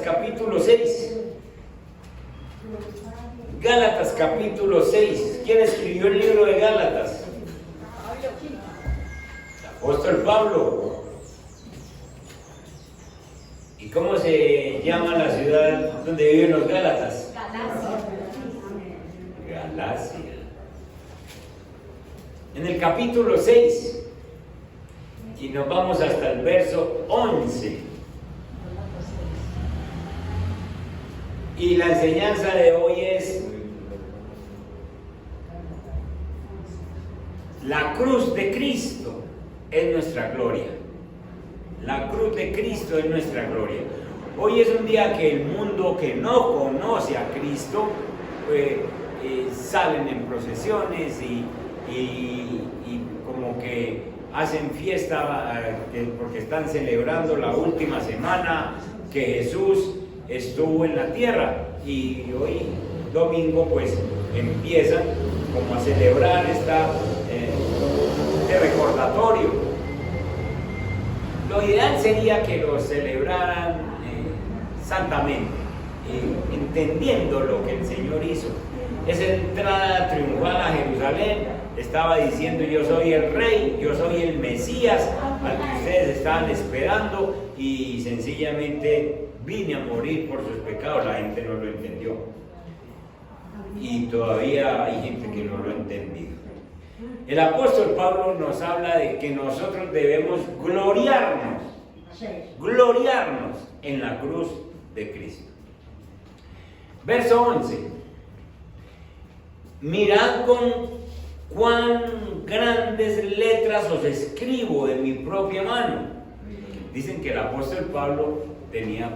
capítulo 6. Gálatas capítulo 6. ¿Quién escribió el libro de Gálatas? El apóstol Pablo. ¿Y cómo se llama la ciudad donde viven los Gálatas? Galacia. En el capítulo 6, y nos vamos hasta el verso 11. Y la enseñanza de hoy es: la cruz de Cristo es nuestra gloria. La cruz de Cristo es nuestra gloria. Hoy es un día que el mundo que no conoce a Cristo, salen en procesiones y como que hacen fiesta porque están celebrando la última semana que Jesús estuvo en la tierra, y hoy domingo pues empiezan como a celebrar este recordatorio. Lo ideal sería que lo celebraran santamente, entendiendo lo que el Señor hizo. Esa entrada triunfal a Jerusalén estaba diciendo: yo soy el Rey, yo soy el Mesías al que ustedes estaban esperando, y sencillamente vine a morir por sus pecados. La gente no lo entendió, y todavía hay gente que no lo ha entendido. El apóstol Pablo nos habla de que nosotros debemos gloriarnos en la cruz de Cristo. Verso 11: mirad con cuán grandes letras os escribo de mi propia mano. Dicen que el apóstol Pablo tenía,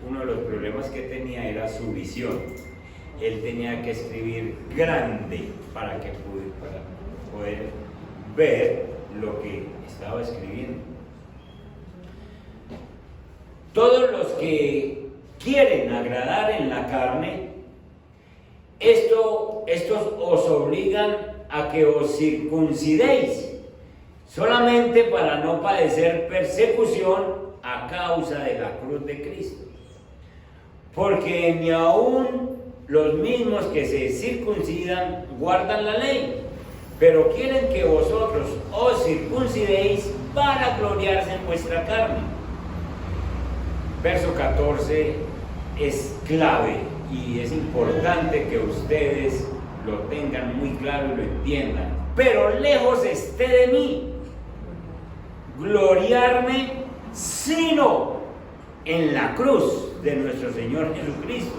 uno de los problemas que tenía era su visión. Él tenía que escribir grande para poder ver lo que estaba escribiendo. Todos los que quieren agradar en la carne, estos os obligan a que os circuncidéis, solamente para no padecer persecución a causa de la cruz de Cristo. Porque ni aun los mismos que se circuncidan guardan la ley, pero quieren que vosotros os circuncidéis para gloriarse en vuestra carne. Verso 14 es clave, y es importante que ustedes lo tengan muy claro y lo entiendan. Pero lejos esté de mí gloriarme, sino en la cruz de nuestro Señor Jesucristo,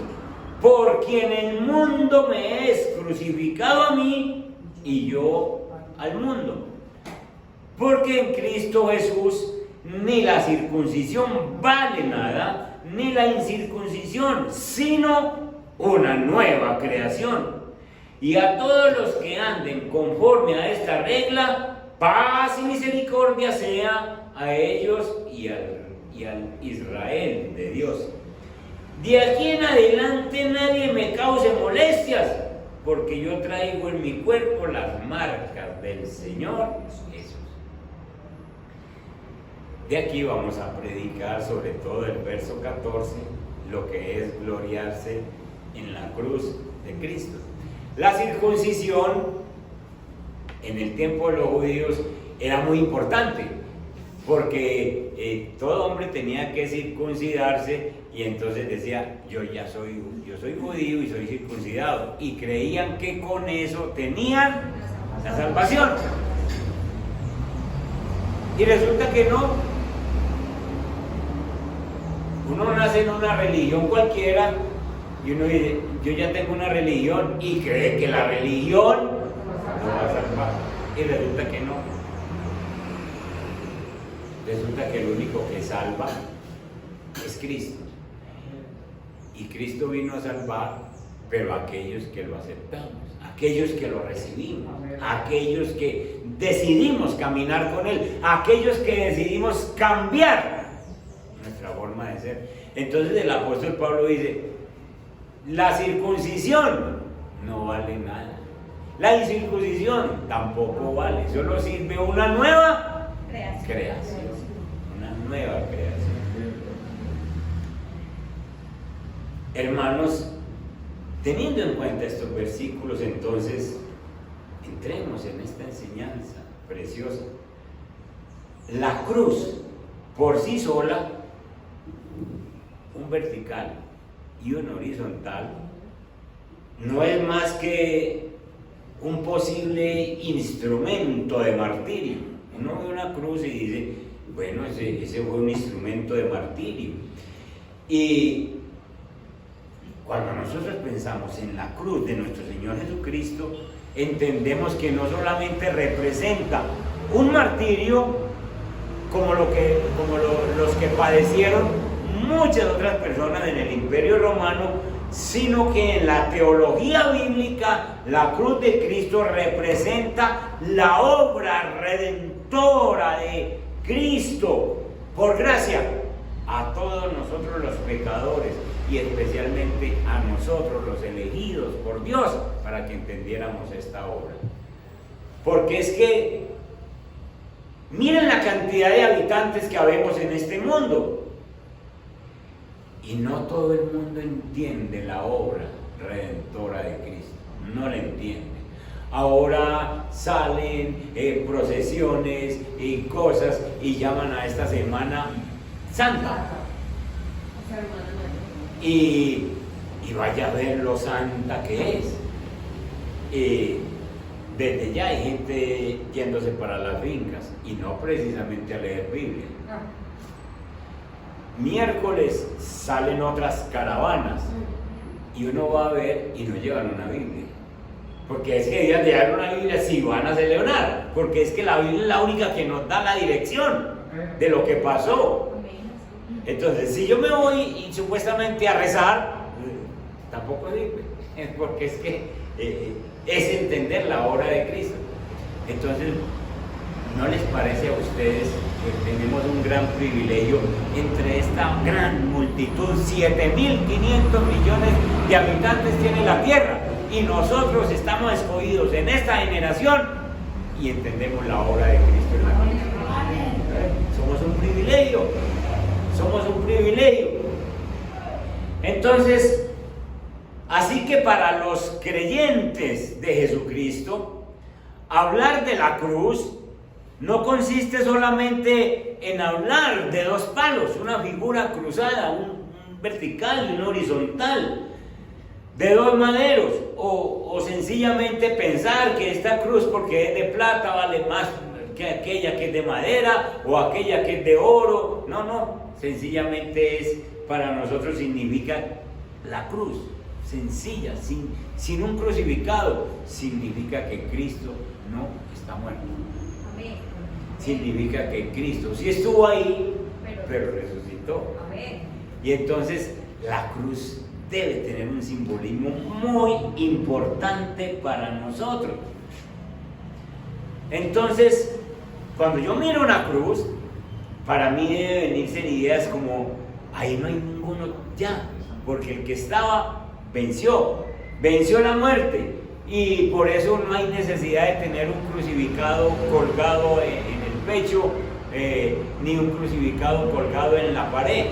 por quien el mundo me es crucificado a mí y yo al mundo. Porque en Cristo Jesús ni la circuncisión vale nada, ni la incircuncisión, sino una nueva creación. Y a todos los que anden conforme a esta regla, paz y misericordia sea a ellos y al Israel de Dios. De aquí en adelante nadie me cause molestias, porque yo traigo en mi cuerpo las marcas del Señor Jesús. De aquí vamos a predicar sobre todo el verso 14, lo que es gloriarse en la cruz de Cristo. La circuncisión en el tiempo de los judíos era muy importante, porque todo hombre tenía que circuncidarse, y entonces decía: yo soy judío y soy circuncidado, y creían que con eso tenían la salvación. Y resulta que no. Uno nace en una religión cualquiera y uno dice: yo ya tengo una religión, y cree que la religión lo va a salvar, y resulta que no. Resulta que el único que salva es Cristo, y Cristo vino a salvar, pero a aquellos que lo aceptamos, aquellos que lo recibimos, aquellos que decidimos caminar con Él, aquellos que decidimos cambiar nuestra forma de ser. Entonces el apóstol Pablo dice: la circuncisión no vale nada, la incircuncisión tampoco vale, solo sirve una nueva creación, una nueva creación. Hermanos, teniendo en cuenta estos versículos, entonces, entremos en esta enseñanza preciosa. La cruz, por sí sola, un vertical y un horizontal, no es más que un posible instrumento de martirio. Uno ve una cruz y dice, bueno, ese fue un instrumento de martirio. Y cuando nosotros pensamos en la cruz de nuestro Señor Jesucristo, entendemos que no solamente representa un martirio como los que padecieron muchas otras personas en el Imperio Romano, sino que en la teología bíblica la cruz de Cristo representa la obra redentora de Cristo por gracia a todos nosotros los pecadores y especialmente a nosotros los elegidos por Dios para que entendiéramos esta obra. Porque es que miren la cantidad de habitantes que habemos en este mundo. Y no todo el mundo entiende la obra redentora de Cristo, no la entiende. Ahora salen procesiones y cosas y llaman a esta semana Santa. Y vaya a ver lo santa que es. Desde ya hay gente yéndose para las fincas y no precisamente a leer Biblia. Miércoles salen otras caravanas y uno va a ver y no llevan una Biblia, porque es que ellas llevan una Biblia si van a celebrar, porque es que la Biblia es la única que nos da la dirección de lo que pasó. Entonces, si yo me voy y supuestamente a rezar, tampoco sirve, porque es que es entender la obra de Cristo. Entonces, ¿no les parece a ustedes que tenemos un gran privilegio entre esta gran multitud? 7.500 millones de habitantes tiene la tierra y nosotros estamos escogidos en esta generación y entendemos la obra de Cristo en la vida. Somos un privilegio, somos un privilegio. Entonces, así que para los creyentes de Jesucristo, hablar de la cruz no consiste solamente en hablar de dos palos, una figura cruzada, un vertical y un horizontal, de dos maderos, o sencillamente pensar que esta cruz, porque es de plata, vale más que aquella que es de madera o aquella que es de oro. No, sencillamente es, para nosotros significa la cruz, sencilla, sin un crucificado, significa que Cristo no está muerto. Significa que Cristo sí estuvo ahí, pero resucitó. Y entonces la cruz debe tener un simbolismo muy importante para nosotros. Entonces, cuando yo miro una cruz, para mí debe venirse ideas como, ahí no hay ninguno ya, porque el que estaba venció la muerte, y por eso no hay necesidad de tener un crucificado colgado en el pecho, ni un crucificado colgado en la pared.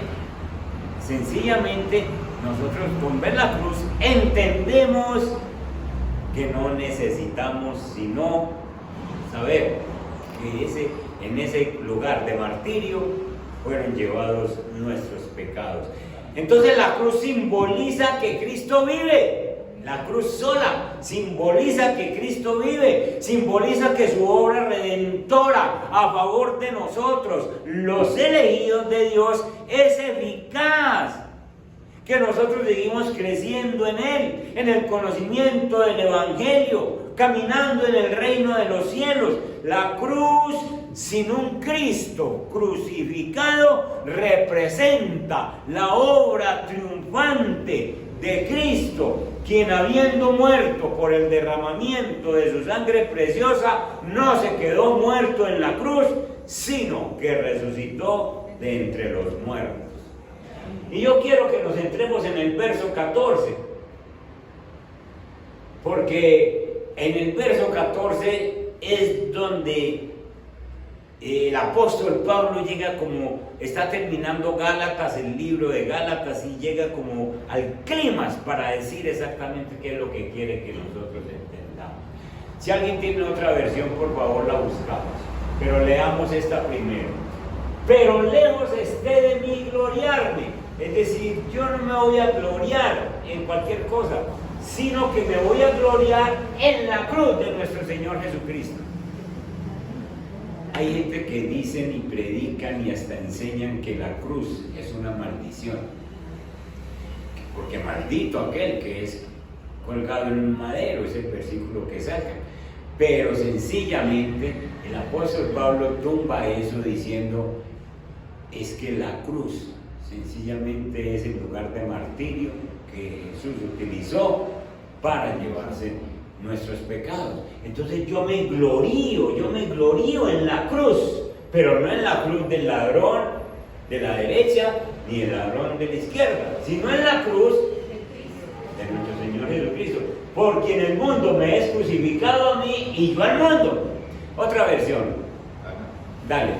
Sencillamente nosotros con ver la cruz entendemos que no necesitamos sino saber que en ese lugar de martirio fueron llevados nuestros pecados. Entonces la cruz simboliza que Cristo vive. La cruz sola simboliza que Cristo vive, simboliza que su obra redentora a favor de nosotros, los elegidos de Dios, es eficaz. Que nosotros seguimos creciendo en Él, en el conocimiento del Evangelio, caminando en el reino de los cielos. La cruz sin un Cristo crucificado representa la obra triunfante de Cristo, quien habiendo muerto por el derramamiento de su sangre preciosa, no se quedó muerto en la cruz, sino que resucitó de entre los muertos. Y yo quiero que nos centremos en el verso 14, porque en el verso 14 es donde El apóstol Pablo llega como, está terminando Gálatas, el libro de Gálatas, y llega como al clímax para decir exactamente qué es lo que quiere que nosotros entendamos. Si alguien tiene otra versión, por favor la buscamos, pero leamos esta primero. Pero lejos esté de mí gloriarme, es decir, yo no me voy a gloriar en cualquier cosa, sino que me voy a gloriar en la cruz de nuestro Señor Jesucristo. Hay gente que dicen y predican y hasta enseñan que la cruz es una maldición, porque maldito aquel que es colgado en un madero, es el versículo que sacan. Pero sencillamente el apóstol Pablo tumba eso diciendo, es que la cruz sencillamente es el lugar de martirio que Jesús utilizó para llevarse nuestros pecados. Entonces yo me glorío en la cruz, pero no en la cruz del ladrón de la derecha ni el ladrón de la izquierda, sino en la cruz de nuestro Señor Jesucristo, por quien el mundo me es crucificado a mí y yo al mundo. Otra versión, dale.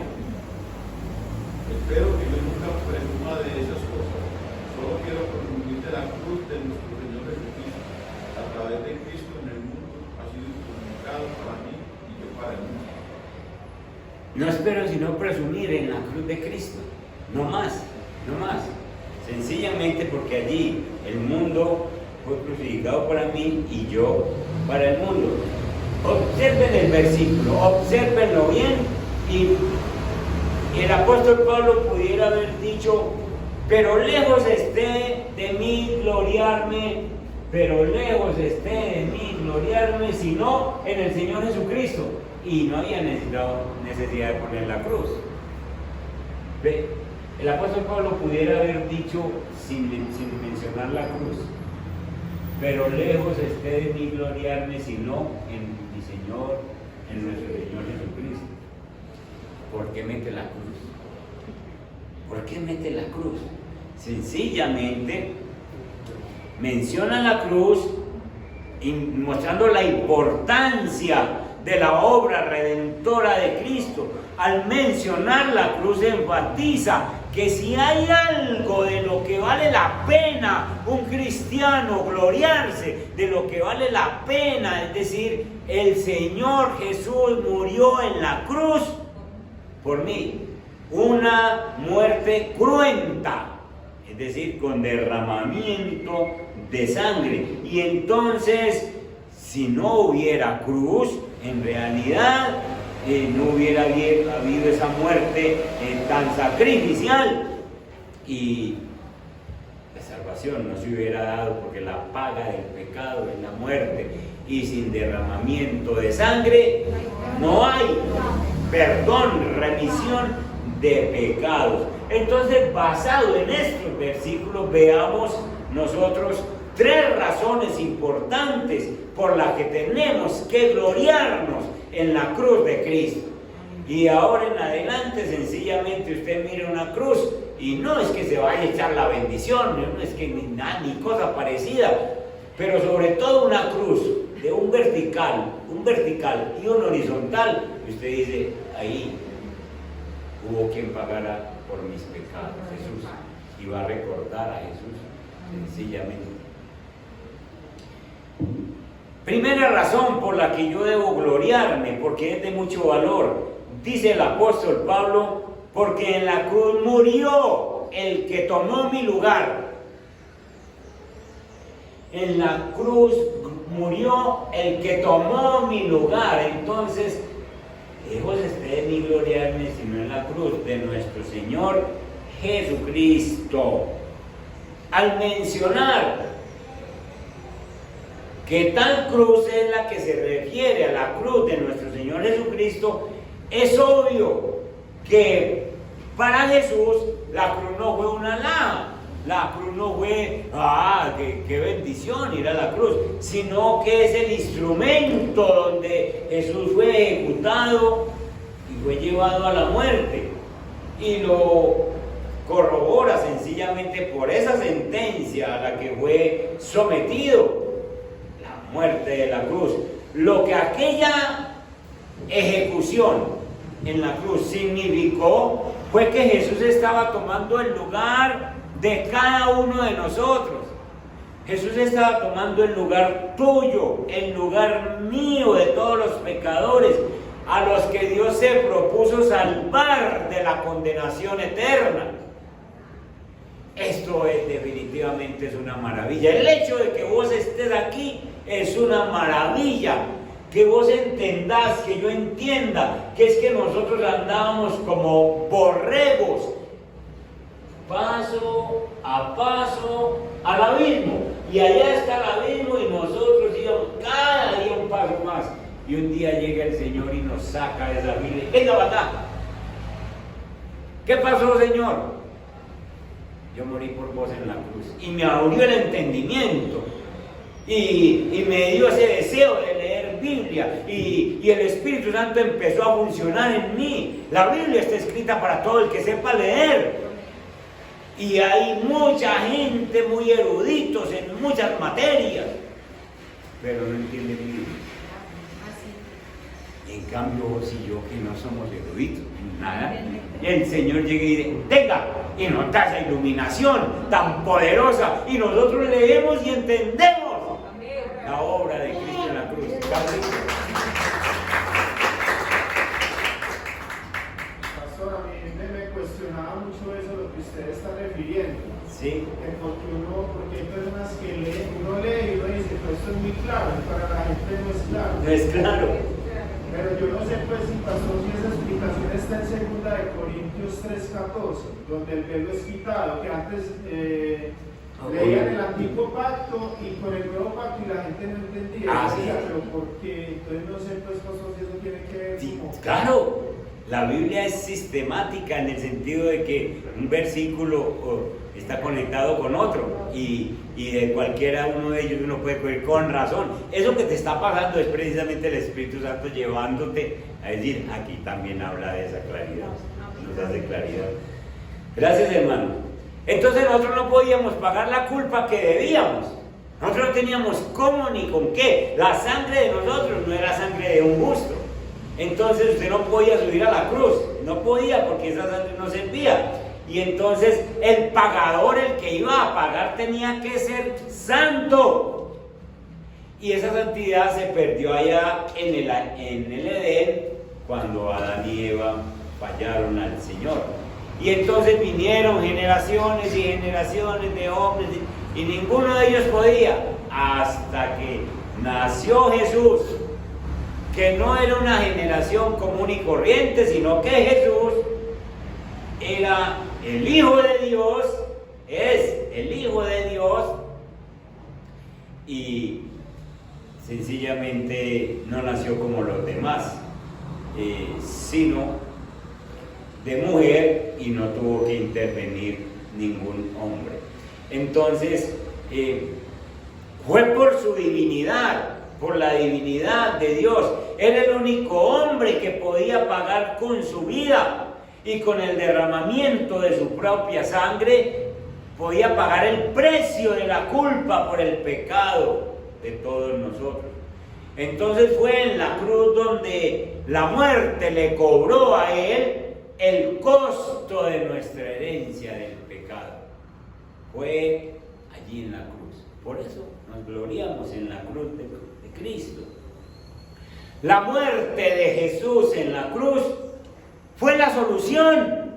Espero que yo nunca presuma de esas cosas, solo quiero presumir de la cruz de nuestro Señor Jesucristo. A través de Cristo en el mundo ha sido comunicado para mí y yo para el mundo. No espero sino presumir en la cruz de Cristo, no más. Sencillamente porque allí el mundo fue crucificado para mí y yo para el mundo. Observen el versículo, obsérvenlo bien, y el apóstol Pablo pudiera haber dicho, pero lejos esté de mí gloriarme, sino en el Señor Jesucristo. Y no había necesidad de poner la cruz. ¿Ve? El apóstol Pablo pudiera haber dicho sin mencionar la cruz, pero lejos esté de mí gloriarme, sino en mi Señor, en nuestro Señor Jesucristo. ¿Por qué mete la cruz? ¿Por qué mete la cruz? Sencillamente menciona la cruz mostrando la importancia de la obra redentora de Cristo. Al mencionar la cruz enfatiza que si hay algo de lo que vale la pena un cristiano gloriarse, de lo que vale la pena, es decir, el Señor Jesús murió en la cruz por mí, una muerte cruenta, es decir, con derramamiento de sangre. Y entonces, si no hubiera cruz, en realidad no hubiera habido esa muerte tan sacrificial, y la salvación no se hubiera dado, porque la paga del pecado es la muerte, y sin derramamiento de sangre no hay perdón, remisión de pecados. Entonces, basado en estos versículos, veamos nosotros tres razones importantes por las que tenemos que gloriarnos en la cruz de Cristo. Y ahora en adelante, sencillamente usted mire una cruz y no es que se vaya a echar la bendición, no es que ni cosa parecida, pero sobre todo una cruz de un vertical y un horizontal. Usted dice, ahí hubo quien pagara por mis pecados, Jesús, y va a recordar a Jesús sencillamente. Primera razón por la que yo debo gloriarme, porque es de mucho valor, dice el apóstol Pablo, porque en la cruz murió el que tomó mi lugar. En la cruz murió el que tomó mi lugar. Entonces, lejos esté de mí gloriarme, sino en la cruz de nuestro Señor Jesucristo. Al mencionar que tal cruz es la que se refiere a la cruz de nuestro Señor Jesucristo, es obvio que para Jesús la cruz no fue una alhaja, la cruz no fue, qué bendición ir a la cruz, sino que es el instrumento donde Jesús fue ejecutado y fue llevado a la muerte, y lo corrobora sencillamente por esa sentencia a la que fue sometido, la muerte de la cruz. Lo que aquella ejecución en la cruz significó fue que Jesús estaba tomando el lugar de cada uno de nosotros. Jesús estaba tomando el lugar tuyo, el lugar mío, de todos los pecadores, a los que Dios se propuso salvar de la condenación eterna. Esto definitivamente es una maravilla. El hecho de que vos estés aquí es una maravilla. Que vos entendás, que yo entienda, que es que nosotros andábamos como borregos, paso a paso al abismo, y allá está el abismo y nosotros íbamos cada día un paso más, y un día llega el Señor y nos saca de esa vida. Venga, batalla. ¿Qué pasó, Señor? Yo morí por vos en la cruz, y me abrió el entendimiento, y me dio ese deseo de leer Biblia, y el Espíritu Santo empezó a funcionar en mí. La Biblia está escrita para todo el que sepa leer, y hay mucha gente muy eruditos en muchas materias, pero no entienden Biblia. En cambio, vos y yo, que no somos eruditos en nada, el Señor llega y dice, venga, y nos da esa iluminación tan poderosa, y nosotros leemos y entendemos la obra de Cristo en la cruz. Pastor, a mí me cuestionaba mucho eso, lo que usted está refiriendo. Sí. Porque hay personas que leen, uno lee y uno dice, pues esto es muy claro, y para la gente no es claro. No es claro. Pero yo no sé, pues, si pastor, si esa explicación está en 2 Corintios 3:14, donde el velo es quitado, que antes leían el antiguo pacto y con el nuevo pacto y la gente no entendía. Sí. Pero porque, entonces no sé, pues, pastor, si eso tiene que ver Sí, como... claro, la Biblia es sistemática en el sentido de que un versículo está conectado con otro, y de cualquiera uno de ellos uno puede coger con razón. Eso que te está pasando es precisamente el Espíritu Santo llevándote a decir, aquí también habla de esa claridad, nos hace claridad. Gracias, hermano. Entonces nosotros no podíamos pagar la culpa que debíamos. Nosotros no teníamos cómo ni con qué. La sangre de nosotros no era sangre de un justo. Entonces usted no podía subir a la cruz. No podía, porque esa sangre no servía. Y entonces el pagador, el que iba a pagar, tenía que ser santo. Y esa santidad se perdió allá en el Edén, cuando Adán y Eva fallaron al Señor. Y entonces vinieron generaciones y generaciones de hombres, y ninguno de ellos podía, hasta que nació Jesús, que no era una generación común y corriente, sino que Jesús era el Hijo de Dios, es el Hijo de Dios, y sencillamente no nació como los demás, sino de mujer, y no tuvo que intervenir ningún hombre. Entonces, fue por su divinidad, por la divinidad de Dios. Era el único hombre que podía pagar con su vida, y con el derramamiento de su propia sangre podía pagar el precio de la culpa por el pecado de todos nosotros. Entonces fue en la cruz donde la muerte le cobró a él el costo de nuestra herencia del pecado. Fue allí en la cruz. Por eso nos gloriamos en la cruz de Cristo. La muerte de Jesús en la cruz fue la solución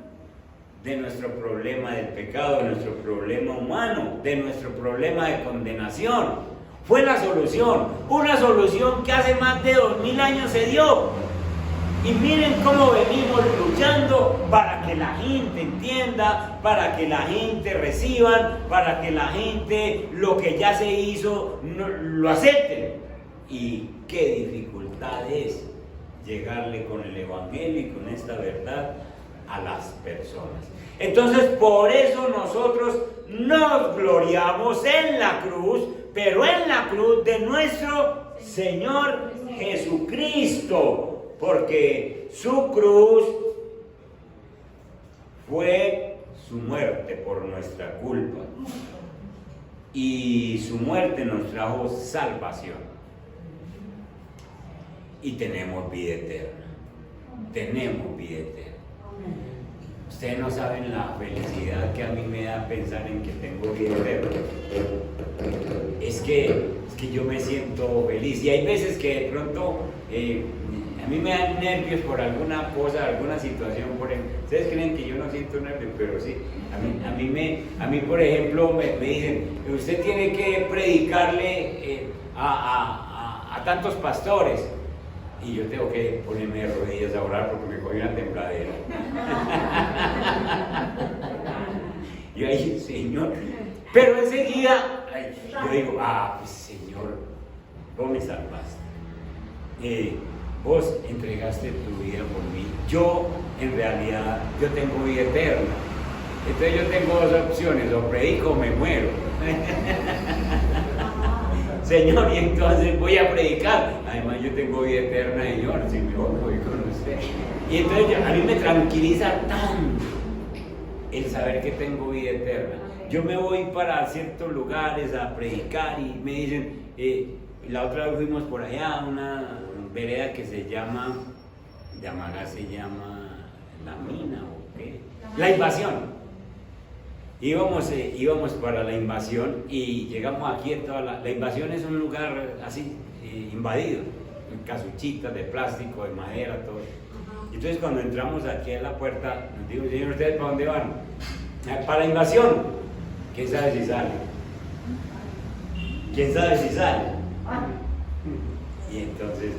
de nuestro problema del pecado, de nuestro problema humano, de nuestro problema de condenación. Fue la solución, una solución que hace más de 2000 años se dio. Y miren cómo venimos luchando para que la gente entienda, para que la gente reciba, para que la gente lo que ya se hizo lo acepte. Y qué dificultad es llegarle con el Evangelio y con esta verdad a las personas. Entonces, por eso nosotros nos gloriamos en la cruz, pero en la cruz de nuestro Señor Jesucristo, porque su cruz fue su muerte por nuestra culpa, y su muerte nos trajo salvación, y tenemos vida eterna. tenemos vida eterna. Ustedes no saben la felicidad que a mí me da pensar en que tengo vida eterna. Es que yo me siento feliz. Y hay veces que de pronto a mí me dan nervios por alguna cosa, alguna situación. Por ejemplo, ustedes creen que yo no siento nervios, pero sí. A mí por ejemplo, me dicen, usted tiene que predicarle a tantos pastores. Y yo tengo que ponerme de rodillas a orar porque me cogí una tembladera. Y ahí, Señor. Pero enseguida, yo digo, pues Señor, vos me salvaste. Vos entregaste tu vida por mí. Yo, en realidad, yo tengo vida eterna. Entonces yo tengo dos opciones, o predico o me muero. Señor, y entonces voy a predicar. Además yo tengo vida eterna, Señor, si me voy con usted. Y entonces a mí me tranquiliza tanto el saber que tengo vida eterna. Yo me voy para ciertos lugares a predicar y me dicen, la otra vez fuimos por allá a una vereda que se llama, de Amagá se llama La Mina o qué, La Invasión. Íbamos para La Invasión y llegamos aquí en toda la Invasión es un lugar así invadido, casuchitas de plástico, de madera, todo. Entonces cuando entramos aquí a la puerta, nos dijo, señor, ¿ustedes para dónde van? Para La Invasión. ¿Quién sabe si sale? ¿Quién sabe si sale? Y entonces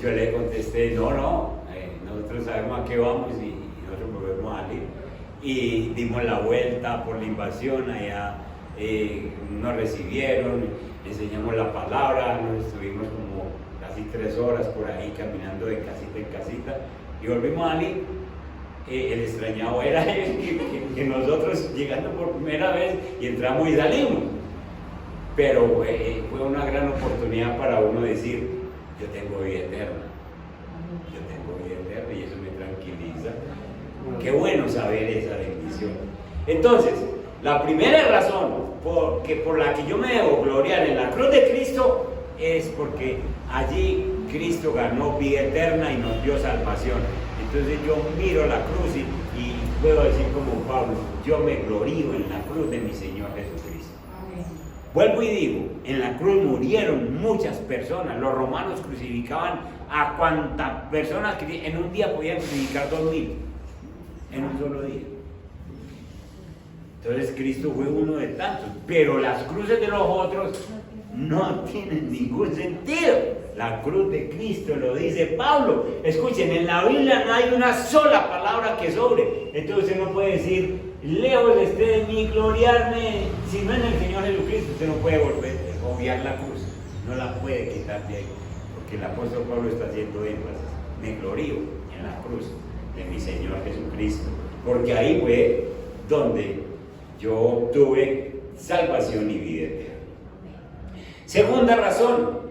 yo le contesté, no, nosotros sabemos a qué vamos y nosotros volvemos a salir. Y dimos la vuelta por La Invasión, allá nos recibieron, enseñamos la palabra, nos estuvimos como casi 3 horas por ahí caminando de casita en casita y volvimos a salir. El extrañado era que nosotros llegando por primera vez y entramos y salimos, pero fue una gran oportunidad para uno decir, yo tengo vida eterna, y eso me tranquiliza. Qué bueno saber esa bendición. Entonces, la primera razón por la que yo me debo gloriar en la cruz de Cristo es porque allí Cristo ganó vida eterna y nos dio salvación. Entonces yo miro la cruz y puedo decir como Pablo, yo me glorío en la cruz de mi Señor Jesucristo. Vuelvo y digo, en la cruz murieron muchas personas. Los romanos crucificaban a cuantas personas que en un día podían crucificar 2000 en un solo día. Entonces Cristo fue uno de tantos, pero las cruces de los otros no tienen ningún sentido. La cruz de Cristo lo dice Pablo. Escuchen, en la Biblia no hay una sola palabra que sobre. Entonces usted no puede decir, lejos esté de mí gloriarme, si no en el Señor Jesucristo. Usted no puede obviar la cruz, no la puede quitar de ahí, porque el apóstol Pablo está haciendo énfasis. Me glorío en la cruz de mi Señor Jesucristo, porque ahí fue donde yo obtuve salvación y vida eterna. Segunda razón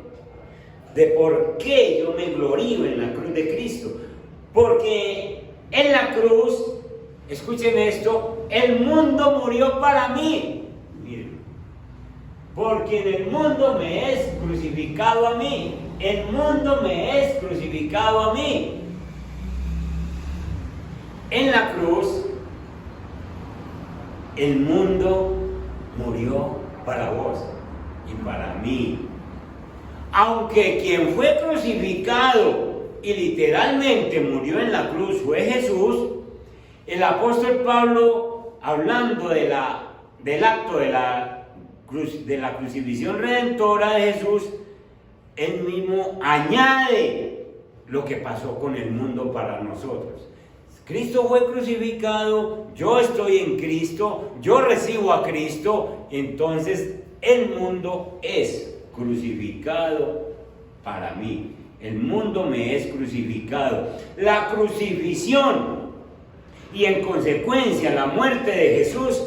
de por qué yo me glorío en la cruz de Cristo, porque en la cruz, escuchen esto, el mundo murió para mí. Miren, porque en el mundo me es crucificado a mí, el mundo me es crucificado a mí. En la cruz, el mundo murió para vos y para mí. Aunque quien fue crucificado y literalmente murió en la cruz fue Jesús, el apóstol Pablo, hablando del acto de la crucifixión redentora de Jesús, él mismo añade lo que pasó con el mundo para nosotros. Cristo fue crucificado, yo estoy en Cristo, yo recibo a Cristo, entonces el mundo es crucificado para mí. El mundo me es crucificado. La crucifixión y en consecuencia la muerte de Jesús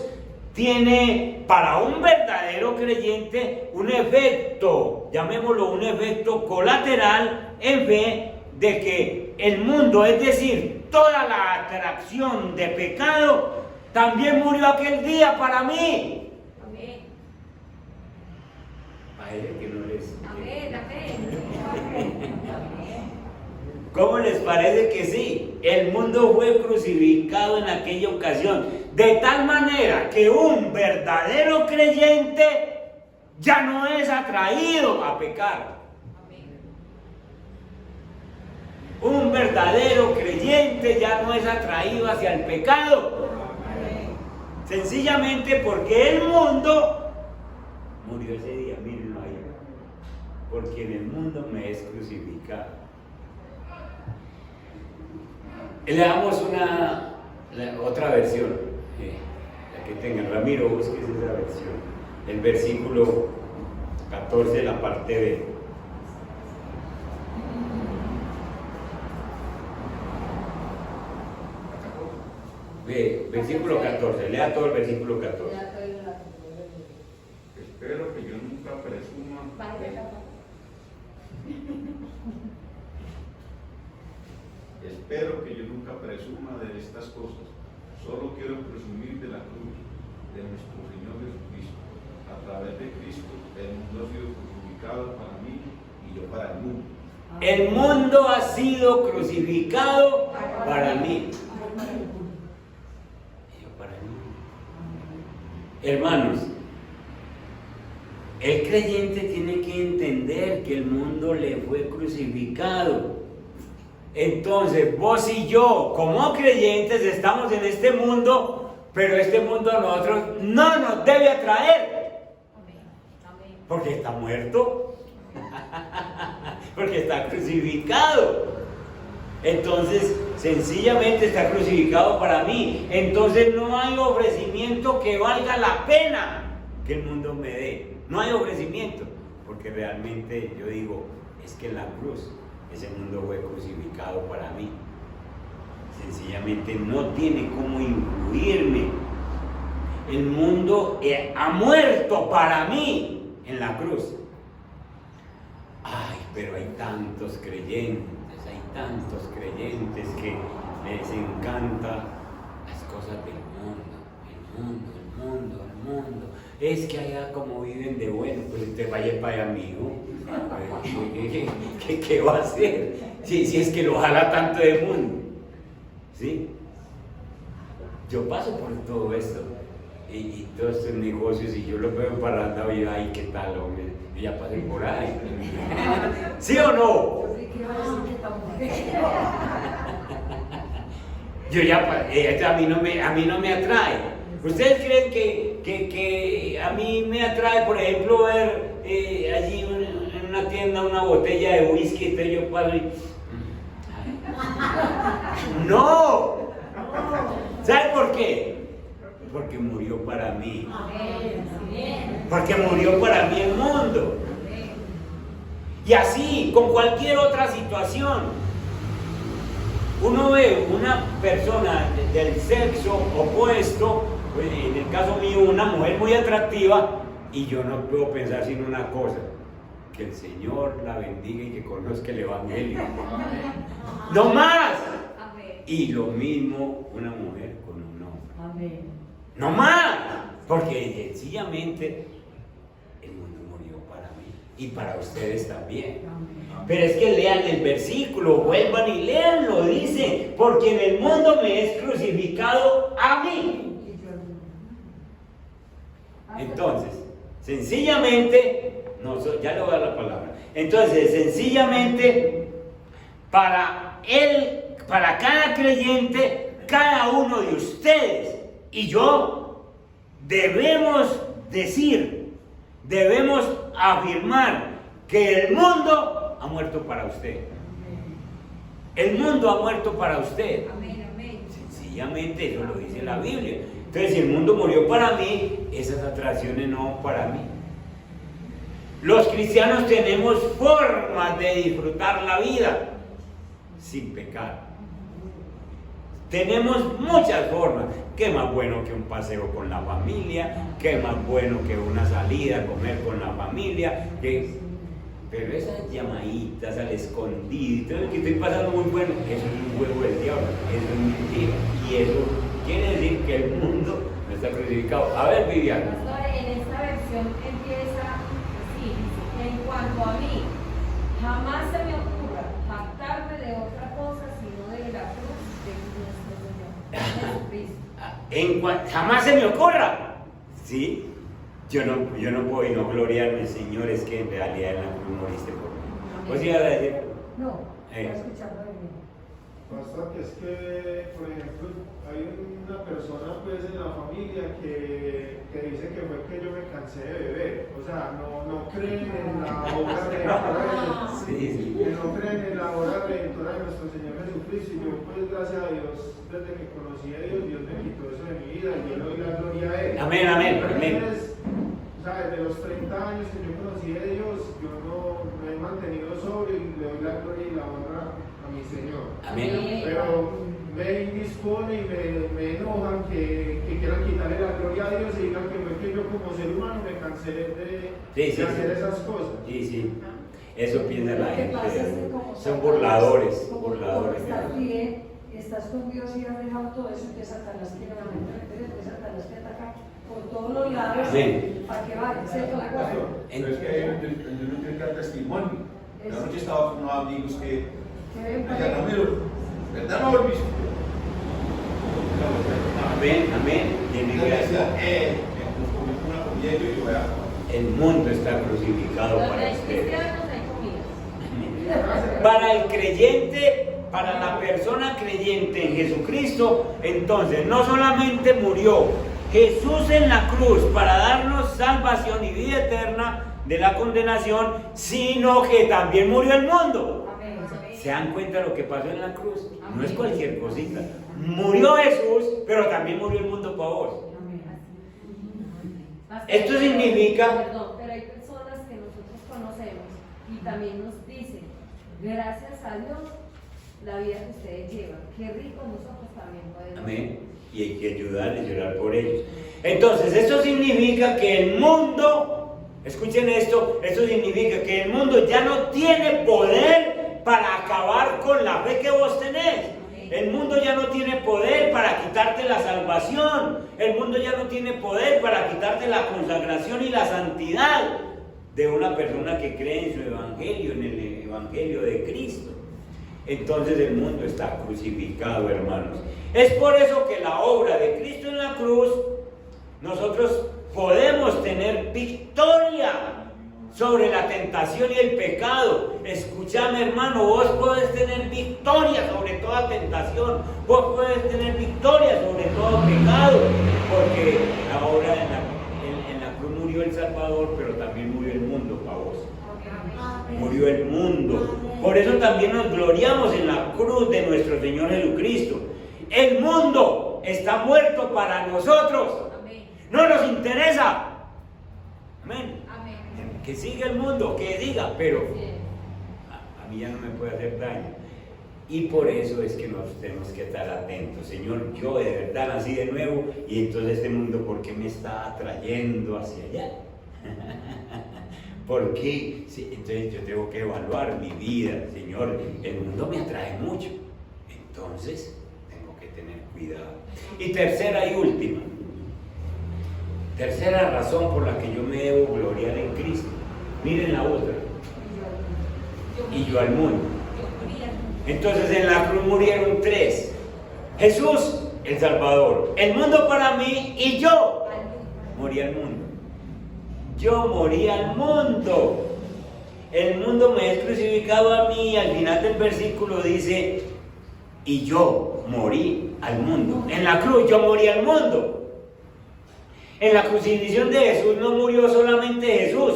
tiene para un verdadero creyente un efecto, llamémoslo un efecto colateral en fe de que el mundo, es decir, toda la atracción de pecado, también murió aquel día para mí. Amén. A él que no les... Amén, amén. ¿Cómo les parece que sí? El mundo fue crucificado en aquella ocasión, de tal manera que un verdadero creyente ya no es atraído a pecar. Un verdadero creyente ya no es atraído hacia el pecado. Sencillamente porque el mundo murió ese día, mírenlo ahí. Porque en el mundo me es crucificado. Le damos otra versión, la que tenga. Ramiro, busques esa versión. El versículo 14, la parte B. Versículo 14, lea todo el versículo 14. Espero que yo nunca presuma. Espero que yo nunca presuma de estas cosas. Solo quiero presumir de la cruz de nuestro Señor Jesucristo. A través de Cristo, el mundo ha sido crucificado para mí y yo para el mundo. El mundo ha sido crucificado para mí. Hermanos, el creyente tiene que entender que el mundo le fue crucificado. Entonces, vos y yo, como creyentes, estamos en este mundo, pero este mundo a nosotros no nos debe atraer. Porque está muerto. Porque está crucificado. Entonces, sencillamente está crucificado para mí. Entonces no hay ofrecimiento que valga la pena que el mundo me dé. No hay ofrecimiento. Porque realmente yo digo, es que en la cruz ese mundo fue crucificado para mí. Sencillamente no tiene cómo influirme. El mundo ha muerto para mí en la cruz. Ay, pero hay tantos creyentes que les encanta las cosas del mundo. Es que allá como viven de bueno, pues usted vaya para allá, amigo. ¿Qué va a hacer? Si es que lo jala tanto del mundo. ¿Sí? Yo paso por todo esto y todos estos negocios y yo los veo parrandado y yo, ay, ¿qué tal, hombre? Yo ya pasé por ahí. ¿Sí o no? Yo ya, a mí no me atrae. ¿Ustedes creen que a mí me atrae, por ejemplo, ver allí en una tienda una botella de whisky, entonces yo paso y... ¡No! ¿Sabe por qué? Porque murió para mí. Porque murió para mí el mundo. Y así, con cualquier otra situación. Uno ve una persona del sexo opuesto, pues en el caso mío, una mujer muy atractiva, y yo no puedo pensar sino una cosa: que el Señor la bendiga y que conozca el Evangelio. ¡No más! Y lo mismo una mujer con un hombre. ¡No más! Porque sencillamente el mundo murió para mí y para ustedes también. Pero es que lean el versículo, vuelvan y leanlo, dice: porque en el mundo me es crucificado a mí. Entonces, sencillamente, no, ya le voy a dar la palabra. Entonces, sencillamente, para cada creyente, cada uno de ustedes y yo, debemos decir, debemos afirmar que el mundo ha muerto para usted. El mundo ha muerto para usted. Sencillamente, eso lo dice la Biblia. Entonces, si el mundo murió para mí, esas atracciones no para mí. Los cristianos tenemos formas de disfrutar la vida sin pecar. Tenemos muchas formas. ¿Qué más bueno que un paseo con la familia? ¿Qué más bueno que una salida a comer con la familia? Pero esas llamaditas al escondido, que estoy pasando muy bueno, eso es un juego del diablo, eso es mentira. Y eso quiere decir que el mundo no está crucificado. A ver, Viviana. En esta versión empieza así: en cuanto a mí, jamás se me ocurra jactarme de otra cosa, sino de la cruz de nuestro Señor Jesucristo. Jamás se me ocurra. ¿Sí? Yo no puedo y no gloriarme, Señor, es que en realidad en la cruz moriste por mí. ¿Vos ibas a decir? No, está escuchando de mí. Pastor, que es que, por ejemplo, hay una persona pues en la familia que dice que fue que yo me cansé de beber. O sea, no creen en la obra redentora que no creen en la obra redentora de nuestro Señor Jesucristo. Y yo, pues, gracias a Dios, desde que conocí a Dios, Dios me quitó eso de mi vida y yo le doy la gloria a Él. Amén, amén, amén. O sea, desde los 30 años que yo conocí a Dios, yo no me he mantenido sobrio y le doy la gloria y la honra a mi Señor. Amén. Pero me indispone y me enojan que quieran quitarle la gloria a Dios y digan que fue que yo como ser humano me cansé de hacer esas cosas. Sí. Eso piensa la Lo que gente. pasa es que como Son burladores. como estás bien, estás con Dios y has dejado todo eso, que Satanás quiere mantener, que Satanás te ataca por todos los lados. Amén. Para que vaya, ¿cierto? Pero es que yo no quiero dar testimonio. La noche estaba con unos amigos que me decían, Ramiro, ¿verdad no volviste? Amén. Tiene gracia. Nos comimos una comida y yo iba a... El mundo está crucificado para Donde hay ustedes. cristianos hay comida. Para el creyente, para la persona creyente en Jesucristo, entonces no solamente murió Jesús en la cruz para darnos salvación y vida eterna de la condenación, sino que también murió el mundo. ¿Se dan cuenta lo que pasó en la cruz? No es cualquier cosita. Murió Jesús, pero también murió el mundo para vos. Esto significa... Perdón, pero hay personas que nosotros conocemos y también nos dicen, gracias a Dios, la vida que ustedes llevan. Qué rico nosotros también podemos. Amén. Y hay que ayudarles y llorar por ellos. Entonces, esto significa que el mundo, escuchen esto significa que el mundo ya no tiene poder para acabar con la fe que vos tenés. El mundo ya no tiene poder para quitarte la salvación. El mundo ya no tiene poder para quitarte la consagración y la santidad de una persona que cree en su evangelio, en el evangelio de Cristo. Entonces el mundo está crucificado, hermanos. Es por eso que la obra de Cristo en la cruz, nosotros podemos tener victoria sobre la tentación y el pecado. Escúchame, hermano, vos podés tener victoria sobre toda tentación, vos podés tener victoria sobre todo pecado, porque ahora en la cruz murió el Salvador, pero también murió el mundo para vos. Murió el mundo. Por eso también nos gloriamos en la cruz de nuestro Señor Jesucristo. El mundo está muerto para nosotros. No nos interesa. Amén. Que siga el mundo, que diga, pero a mí ya no me puede hacer daño. Y por eso es que nos tenemos que estar atentos. Señor, yo de verdad nací de nuevo y entonces este mundo, ¿por qué me está atrayendo hacia allá? ¿Por qué? Sí, entonces yo tengo que evaluar mi vida. Señor, el mundo me atrae mucho. Entonces tengo que tener cuidado. Y tercera y última. Tercera razón por la que yo me debo gloriar en Cristo. Miren la otra. Y yo al mundo. Entonces en la cruz murieron tres. Jesús, el Salvador. El mundo para mí y yo morí al mundo. Yo morí al mundo. El mundo me es crucificado a mí. Al final del versículo dice, y yo morí al mundo. En la cruz yo morí al mundo. En la crucifixión de Jesús no murió solamente Jesús,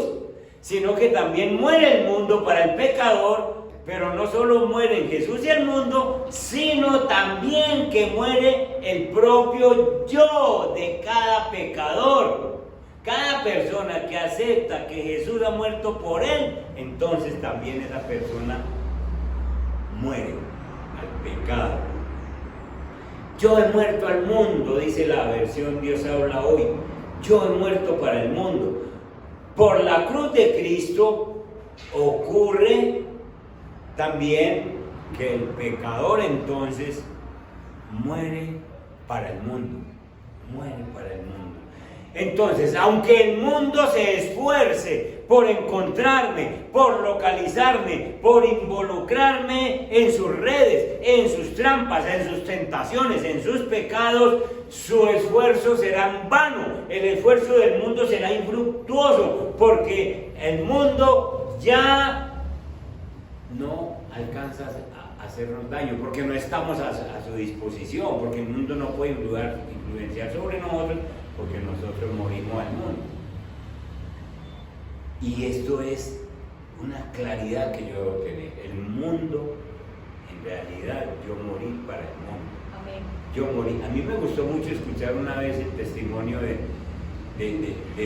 sino que también muere el mundo para el pecador, pero no solo mueren Jesús y el mundo, sino también que muere el propio yo de cada pecador. Cada persona que acepta que Jesús ha muerto por él, entonces también esa persona muere al pecado. Yo he muerto al mundo, dice la versión Dios habla hoy. Yo he muerto para el mundo. Por la cruz de Cristo ocurre también que el pecador entonces muere para el mundo. Muere para el mundo. Entonces, aunque el mundo se esfuerce por encontrarme, por localizarme, por involucrarme en sus redes, en sus trampas, en sus tentaciones, en sus pecados, su esfuerzo será en vano. El esfuerzo del mundo será infructuoso, porque el mundo ya no alcanza a hacernos daño, porque no estamos a su disposición, porque el mundo no puede influenciar sobre nosotros, porque nosotros morimos al mundo. Y esto es una claridad que yo debo tener. El mundo, en realidad, yo morí para el mundo. Amén. Yo morí. A mí me gustó mucho escuchar una vez el testimonio de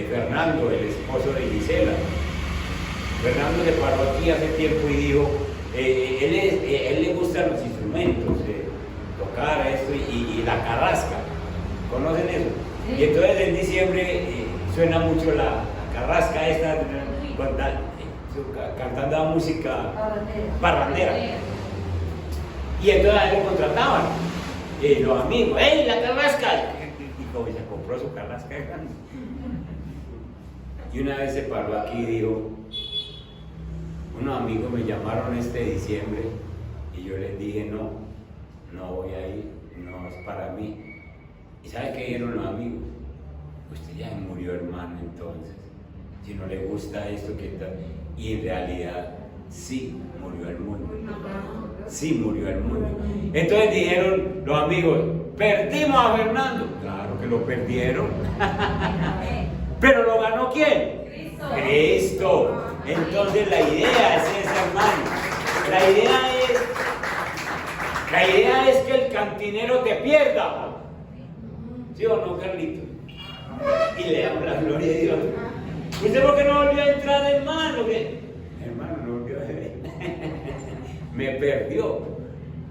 Fernando, el esposo de Gisela. Fernando se paró aquí hace tiempo y dijo, él le gustan los instrumentos, tocar esto y la carrasca. ¿Conocen eso? Y entonces en diciembre suena mucho la carrasca esta, cantando música parrandera. Y entonces a él le contrataban los amigos, ¡hey, la carrasca! Y como se compró su carrasca grande. Y una vez se paró aquí y dijo, unos amigos me llamaron este diciembre y yo les dije, no voy a ir, no es para mí. ¿Y sabe qué dijeron los amigos? Usted ya murió, hermano, entonces. Si no le gusta esto, ¿qué tal? Y en realidad, sí murió el mundo. Sí murió el mundo. Entonces dijeron los amigos, perdimos a Fernando. Claro que lo perdieron. Pero ¿lo ganó quién? Cristo. Entonces la idea es esa, hermano. La idea es que el cantinero te pierda. ¿Sí o no, Carlito? Y le damos la gloria a Dios. ¿Usted por qué no volvió a entrar, hermano? Hermano, no volvió a ver. Me perdió.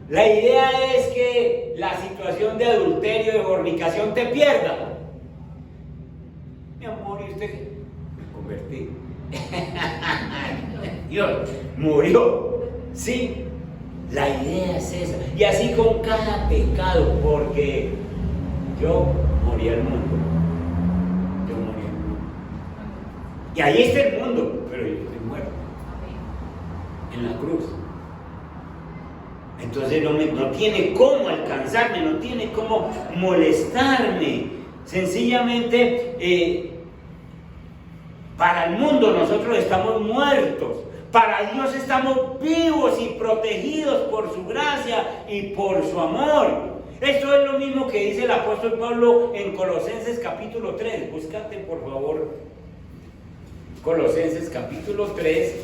La idea es que la situación de adulterio, de fornicación te pierda. Mi amor, ¿y usted qué? Me convertí. Dios, murió. Sí, la idea es esa. Y así con cada pecado, porque yo morí al mundo. Yo morí al mundo. Y ahí está el mundo, pero yo estoy muerto. En la cruz. Entonces no tiene cómo alcanzarme, no tiene cómo molestarme. Sencillamente, para el mundo nosotros estamos muertos. Para Dios estamos vivos y protegidos por su gracia y por su amor. Esto es lo mismo que dice el apóstol Pablo en Colosenses capítulo 3. Búscate por favor Colosenses capítulo 3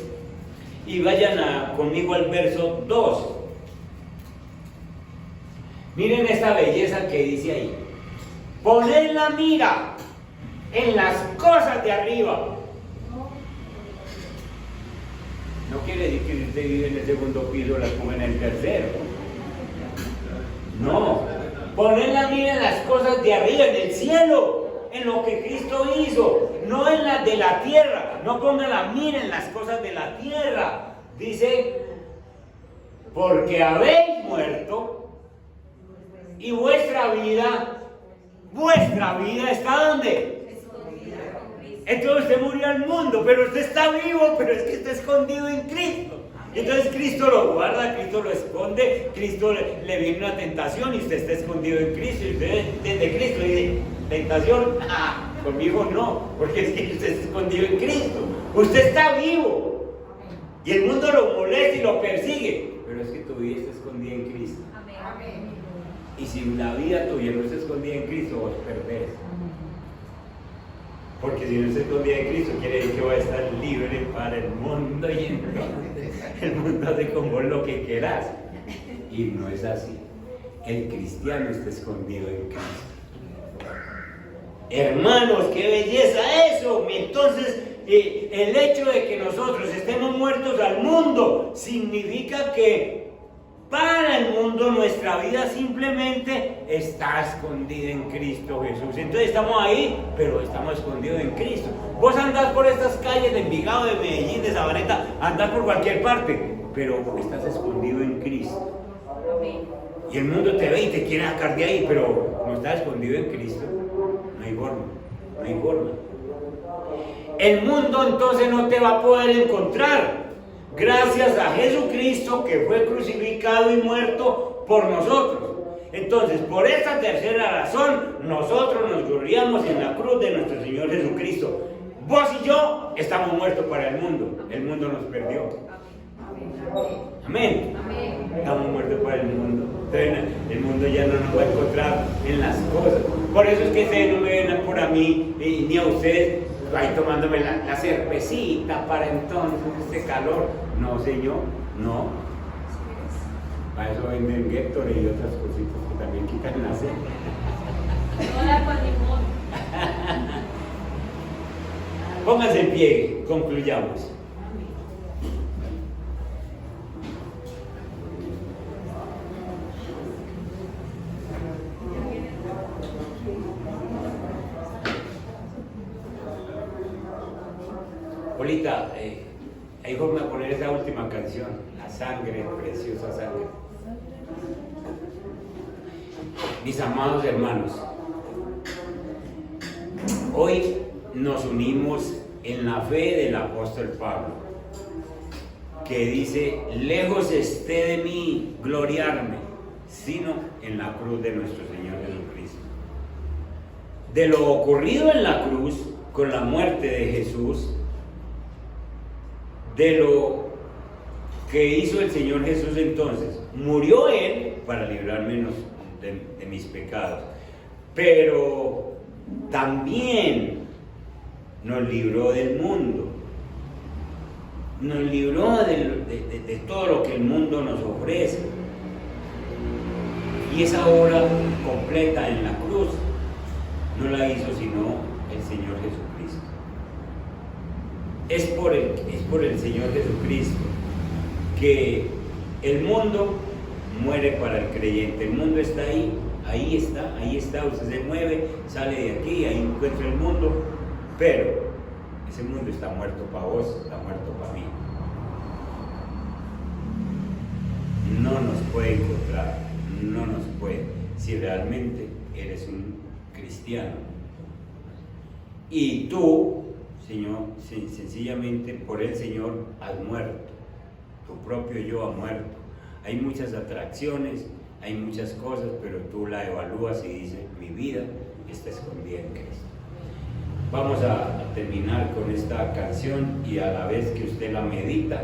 y vayan conmigo al verso 2. Miren esta belleza que dice ahí. Poned la mira en las cosas de arriba. No quiere decir que si usted vive en el segundo piso, las ponga en el tercero. No, poner la mira en las cosas de arriba, en el cielo, en lo que Cristo hizo, no en las de la tierra. No ponga la mira en las cosas de la tierra. Dice, porque habéis muerto y vuestra vida está ¿dónde? Entonces usted murió al mundo, pero usted está vivo, pero es que está escondido en Cristo. Entonces Cristo lo guarda, Cristo lo esconde, Cristo le viene una tentación y usted está escondido en Cristo. Y usted desde Cristo dice, tentación, conmigo no, porque es que usted está escondido en Cristo. Usted está vivo y el mundo lo molesta y lo persigue, pero es que tu vida está escondida en Cristo. Y si la vida tuya no está escondida en Cristo, vos perdés. Porque si no está escondida en Cristo, quiere decir que va a estar libre para el mundo y entonces el mundo hace con vos lo que quieras. Y no es así. El cristiano está escondido en Cristo. Hermanos, qué belleza eso. Entonces, el hecho de que nosotros estemos muertos al mundo significa que para el mundo nuestra vida simplemente está escondida en Cristo Jesús. Entonces estamos ahí, pero estamos escondidos en Cristo. Vos andás por estas calles de Envigado, de Medellín, de Sabaneta, andás por cualquier parte, pero estás escondido en Cristo. Y el mundo te ve y te quiere sacar de ahí, pero no estás escondido en Cristo. No hay forma. No hay forma. El mundo entonces no te va a poder encontrar. Gracias a Jesucristo que fue crucificado y muerto por nosotros. Entonces, por esta tercera razón, nosotros nos gloriamos en la cruz de nuestro Señor Jesucristo. Vos y yo estamos muertos para el mundo nos perdió. Amén. Estamos muertos para el mundo. Entonces, el mundo ya no nos va a encontrar en las cosas. Por eso es que ustedes no me ven por a mí ni a ustedes ahí tomándome la cervecita para entonces este calor. No, señor, no. Para eso venden Gatorade y otras cositas que también quitan la sed. Hola, con limón. Pónganse en pie, concluyamos. Polita, hay forma de poner esa última canción, La Sangre, Preciosa Sangre. Mis amados hermanos, hoy nos unimos en la fe del apóstol Pablo, que dice: lejos esté de mí gloriarme, sino en la cruz de nuestro Señor Jesucristo. De lo ocurrido en la cruz, con la muerte de Jesús, de lo que hizo el Señor Jesús entonces, murió Él para librarme de mis pecados, pero también nos libró del mundo, nos libró de todo lo que el mundo nos ofrece. Y esa obra completa en la cruz no la hizo sino el Señor Jesucristo. Es por el Señor Jesucristo que el mundo muere para el creyente. El mundo está ahí está, usted se mueve, sale de aquí, ahí encuentra el mundo, pero ese mundo está muerto para vos, está muerto para mí. No nos puede encontrar, no nos puede, si realmente eres un cristiano. Y tú, Señor, sencillamente por el Señor has muerto, tu propio yo ha muerto. Hay muchas atracciones, hay muchas cosas, pero tú la evalúas y dices: mi vida está escondida en Cristo. Vamos a terminar con esta canción, y a la vez que usted la medita,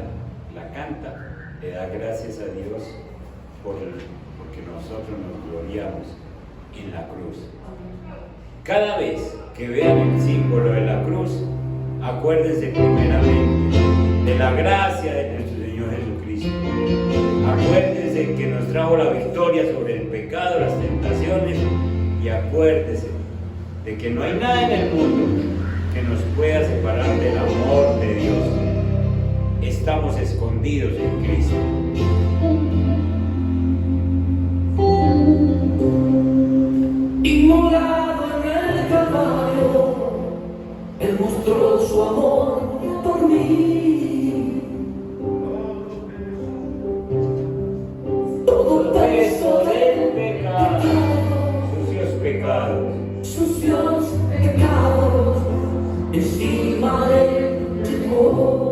la canta, le da gracias a Dios porque nosotros nos gloriamos en la cruz. Cada vez que vean el símbolo de la cruz, acuérdense primeramente de la gracia de nuestro Señor Jesucristo. Acuérdense que nos trajo la victoria sobre el pecado, las tentaciones, y acuérdense de que no hay nada en el mundo que nos pueda separar del amor de Dios. Estamos escondidos en Cristo. Inmolado en el Calvario, Él mostró su amor por mí. Todo peso del pecado, sucios pecados, encima de él llevó.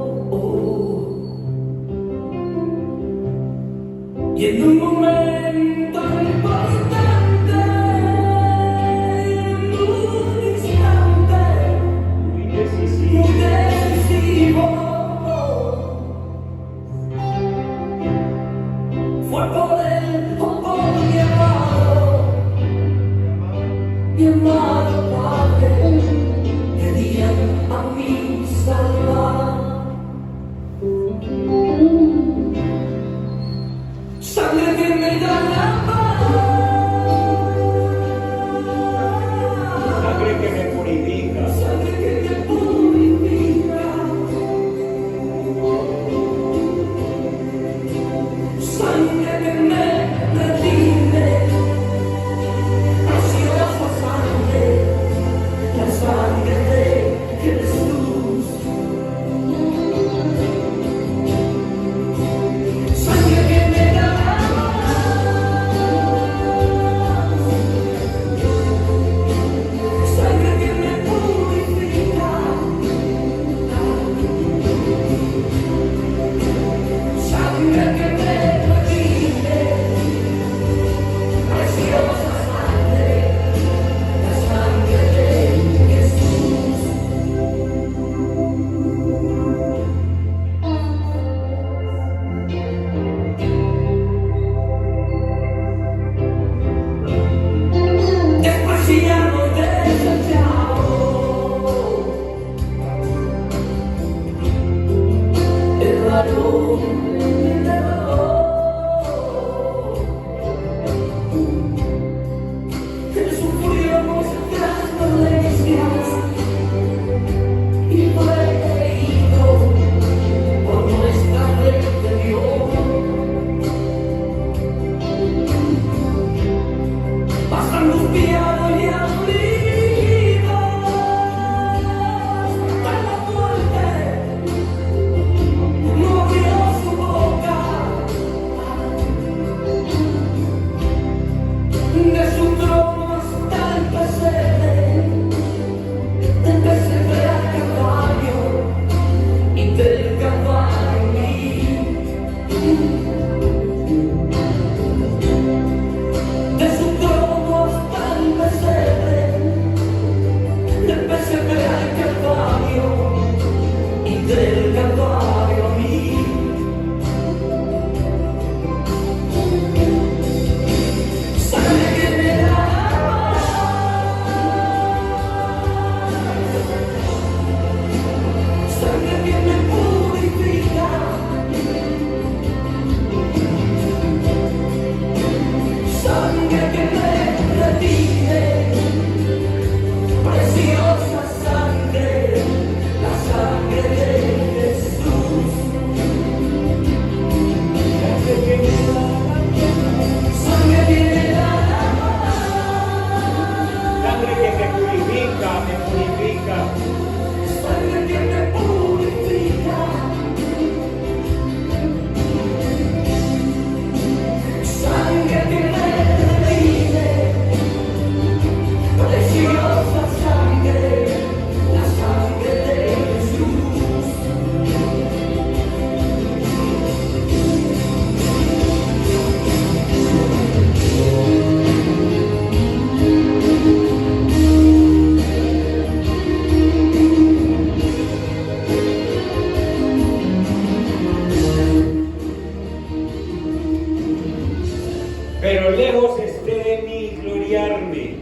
Pero lejos esté de mí gloriarme,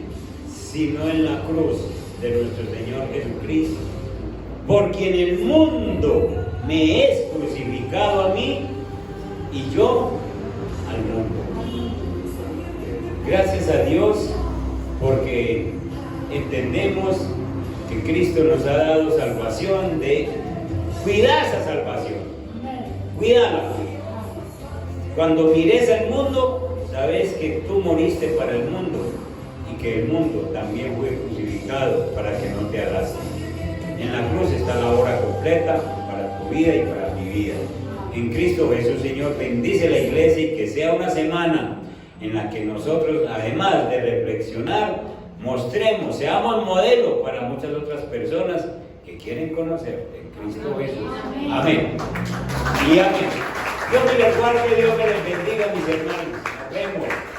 sino en la cruz de nuestro Señor Jesucristo, por quien el mundo me es crucificado a mí y yo al mundo. Gracias a Dios porque entendemos que Cristo nos ha dado salvación, de cuidar esa salvación, cuídala. Cuando mires al mundo, sabes que tú moriste para el mundo y que el mundo también fue crucificado para que no te arrastre. En la cruz está la obra completa para tu vida y para mi vida. En Cristo Jesús, Señor, bendice la iglesia y que sea una semana en la que nosotros, además de reflexionar, mostremos, seamos modelo para muchas otras personas que quieren conocerte en Cristo Jesús. Amén. Y amén. Dios me les guarde, Dios me les bendiga, mis hermanos. Nos vemos.